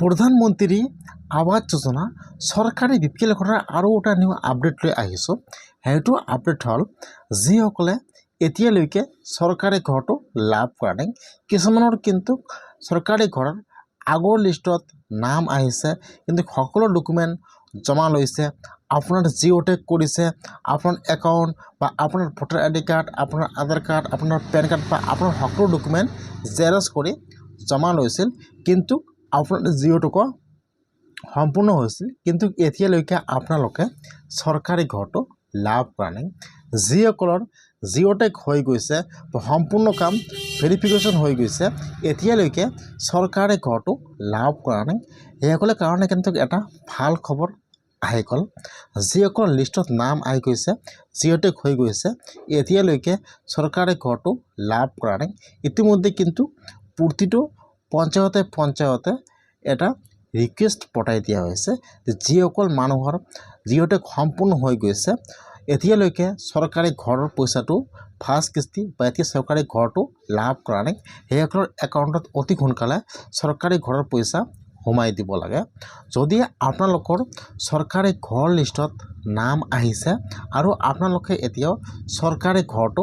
প্ৰধানমন্ত্ৰী আৱাস যোজনা চৰকাৰী বিপিএল ঘৰৰ আৰু এটা নিউ আপডেট লৈ আহিছোঁ। সেইটো আপডেট হ'ল যিসকলে এতিয়ালৈকে চৰকাৰী ঘৰটো লাভ কৰা নাই, কিছুমানৰ কিন্তু চৰকাৰী ঘৰৰ আগৰ লিষ্টত নাম আহিছে, কিন্তু সকলো ডকুমেণ্ট জমা লৈছে, আপোনাৰ জিঅ' টেগ কৰিছে, আপোনাৰ একাউণ্ট বা আপোনাৰ ভোটাৰ আইডি কাৰ্ড, আপোনাৰ আধাৰ কাৰ্ড, আপোনাৰ পেন কাৰ্ড বা আপোনাৰ সকলো ডকুমেণ্ট জেৰক্স কৰি জমা লৈছিল, কিন্তু আপোনাৰ জিঅ' টেগ সম্পূৰ্ণ হৈছিল, কিন্তু এতিয়ালৈকে আপোনালোকে চৰকাৰী ঘৰটো লাভ কৰা নাই। যিসকলৰ জিঅ' টেগ হৈ গৈছে, সম্পূৰ্ণ কাম ভেৰিফিকেশ্যন হৈ গৈছে, এতিয়ালৈকে চৰকাৰী ঘৰটো লাভ কৰা নাই, সেইসকলৰ কাৰণে কিন্তু এটা ভাল খবৰ আহি গ'ল। যিসকলৰ লিষ্টত নাম আহি গৈছে, জিঅ' টেগ হৈ গৈছে, এতিয়ালৈকে চৰকাৰী ঘৰটো লাভ কৰা নাই। ইতিমধ্যে কিন্তু প্ৰতিটো পঞ্চায়তে এটা ৰিকুৱেষ্ট পঠাই দিয়া হৈছে, যিসকল মানুহৰ জিঅ' টেগ সম্পূৰ্ণ হৈ গৈছে, এতিয়ালৈকে চৰকাৰী ঘৰৰ পইচাটো ফাৰ্ষ্ট কিস্তি বা এতিয়া চৰকাৰী ঘৰটো লাভ কৰা নাই, সেইসকলৰ একাউণ্টত অতি সোনকালে চৰকাৰী ঘৰৰ পইচা সোমাই দিব লাগে। যদি আপোনালোকৰ চৰকাৰী ঘৰ লিষ্টত নাম আহিছে আৰু আপোনালোকে এতিয়াও চৰকাৰী ঘৰটো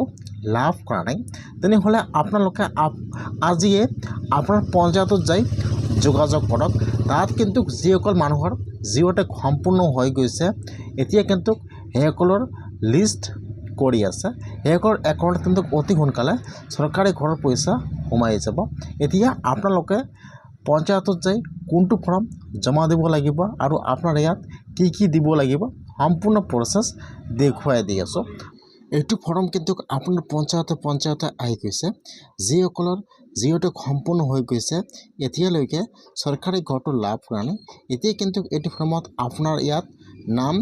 লাভ কৰা নাই, তেনেহ'লে আপোনালোকে আজিয়ে আপোনাৰ পঞ্চায়তত যাই যোগাযোগ কৰক। তাত কিন্তু যিসকল মানুহৰ জিঅ' টেগ সম্পূৰ্ণ হৈ গৈছে, এতিয়া কিন্তু সেইসকলৰ লিষ্ট কৰি আছে, সেইসকলৰ একাউণ্টত কিন্তু অতি সোনকালে চৰকাৰী ঘৰৰ পইচা সোমাই যাব। এতিয়া আপোনালোকে পঞ্চায়তত যাই কোনটো ফৰ্ম জমা দিব লাগিব আৰু আপোনাৰ ইয়াত কি দিব লাগিব সম্পূৰ্ণ প্ৰচেছ দেখুৱাই দি আছোঁ। এইটো ফৰ্ম কিন্তু আপোনাৰ পঞ্চায়তে আহি গৈছে। যিসকলৰ জিঅ' টেগ সম্পূৰ্ণ হৈ গৈছে, এতিয়ালৈকে চৰকাৰী ঘৰটো লাভ কৰা নাই, এতিয়া কিন্তু এইটো ফৰ্মত আপোনাৰ ইয়াত নাম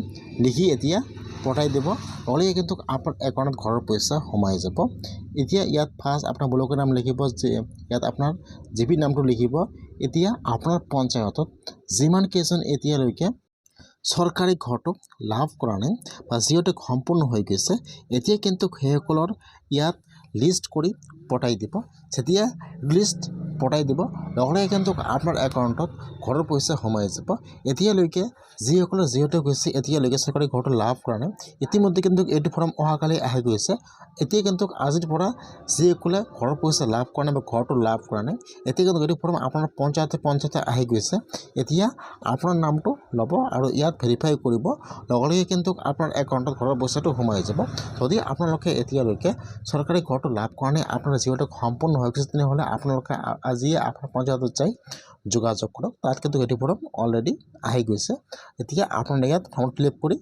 লিখি এতিয়া পঠাই দিব, নহ'লে কিন্তু আপোনাৰ একাউণ্টত ঘৰৰ পইচা সোমাই যাব। এতিয়া ইয়াত ফাৰ্ষ্ট আপোনাৰ ব্লকৰ নাম লিখিব, ইয়াত আপোনাৰ জিপি নামটো লিখিব। এতিয়া আপোনাৰ পঞ্চায়তত যিমান কেইজন এতিয়ালৈকে চৰকাৰী ঘৰটো লাভ কৰা নাই বা জিঅ' টেগ সম্পূৰ্ণ হৈ গৈছে, এতিয়া কিন্তু সেইসকলৰ ইয়াত লিষ্ট কৰি পঠাই দিব। যেতিয়া লিষ্ট পঠাই দিব, লগে কিন্তু আপোনাৰ একাউণ্টত ঘৰৰ পইচা সোমাই যাব। এতিয়ালৈকে যিসকলৰ জিঅ' টেগ হৈছে, এতিয়ালৈকে চৰকাৰী ঘৰটো লাভ কৰা নাই, ইতিমধ্যে কিন্তু এইটো ফৰ্ম অহাকালি আহি গৈছে। এতিয়া কিন্তু আজিৰ পৰা যিসকলে ঘৰৰ পইচা লাভ কৰা নাই বা ঘৰটো লাভ কৰা নাই, এতিয়া কিন্তু এইটো ফৰ্ম আপোনাৰ পঞ্চায়তে আহি গৈছে। এতিয়া আপোনাৰ নামটো ল'ব আৰু ইয়াত ভেৰিফাই কৰিব, লগে কিন্তু আপোনাৰ একাউণ্টত ঘৰৰ পইচাটো সোমাই যাব। যদি আপোনালোকে এতিয়ালৈকে চৰকাৰী ঘৰটো লাভ কৰা নাই, আপোনাৰ জিঅ' টেগ সম্পূৰ্ণ হৈ গৈছে, তেনেহ'লে আপোনালোকে আজিয়ে আপোনাৰ পঞ্চায়তত যাই যোগাযোগ কৰক। তাত কিন্তু এইটো ফৰ্ম অলৰেডি আহি গৈছে। এতিয়া আপোনাৰ ইয়াত ফৰ্ম ফিল আপ কৰি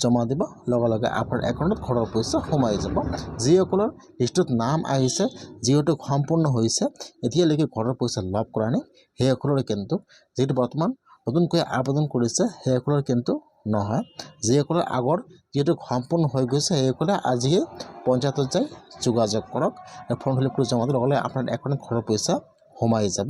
জমা দিব, লগে আপোনাৰ একাউণ্টত ঘৰৰ পইচা সোমাই যাব। যিসকলৰ লিষ্টত নাম আহিছে, জিঅ' টেগ সম্পূৰ্ণ হৈছে, এতিয়ালৈকে ঘৰৰ পইচা লাভ কৰা নাই, সেইসকলৰ কিন্তু যিটো বৰ্তমান নতুনকৈ আবেদন কৰিছে, সেইসকলৰ কিন্তু নহয়। যিসকলৰ আগৰ যিহেতু সম্পূৰ্ণ হৈ গৈছে, সেইসকলে আজিয়ে পঞ্চায়তত যাই যোগাযোগ কৰক, ফৰ্ম ফিল আপ কৰি জমা দিব, লগে আপোনাৰ একাউণ্টত ঘৰৰ পইচা সোমাই যাব।